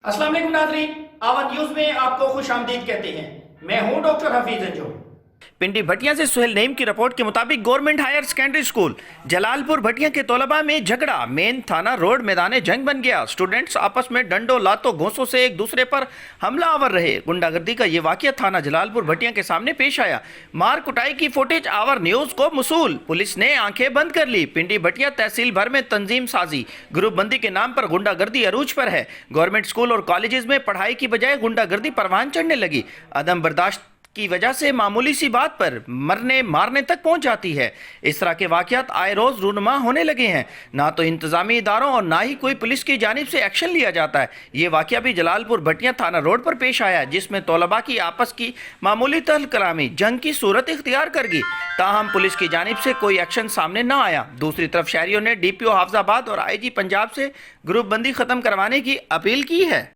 अस्सलाम वालेकुम नाज़रीन, आवाज़ न्यूज़ में आपको खुश आमदीद कहते हैं। मैं हूं डॉक्टर हफीज अंजुम। पिंडी भटिया से सुहेल नईम की रिपोर्ट के मुताबिक government higher secondary school Jalalpur Bhattian के तलबा में झगड़ा मेन थाना रोड मैदान जंग बन गया। स्टूडेंट्स आपस में डंडों लातों घोंसों से एक दूसरे पर हमला आवर रहे। गुंडागर्दी का ये वाकया थाना जलालपुर भटिया के सामने पेश आया। मार कुटाई की फुटेज आवर न्यूज को मसूल। पुलिस ने आंखें बंद कर ली। पिंडी भटिया तहसील भर में तंजीम साजी ग्रुप बंदी के नाम पर गुंडागर्दी अरूज पर है। गवर्नमेंट स्कूल और कॉलेजेस में पढ़ाई की बजाय गुंडागर्दी परवान चढ़ने लगी। अदम बर्दाश्त की वजह से मामूली सी बात पर मरने मारने तक पहुंच जाती है। इस तरह के वाकयात आए रोज रूनुमा होने लगे हैं। ना तो इंतजामी इदारों और ना ही कोई पुलिस की जानिब से एक्शन लिया जाता है। ये वाकया भी जलालपुर भटिया थाना रोड पर पेश आया, जिसमें तलबा की आपस की मामूली तहल कलामी जंग की सूरत इख्तियार कर गई। ताहम पुलिस की जानिब से कोई एक्शन सामने न आया। दूसरी तरफ शहरियों ने DPO हाफिजाबाद और IG पंजाब से ग्रुप बंदी खत्म करवाने की अपील की है।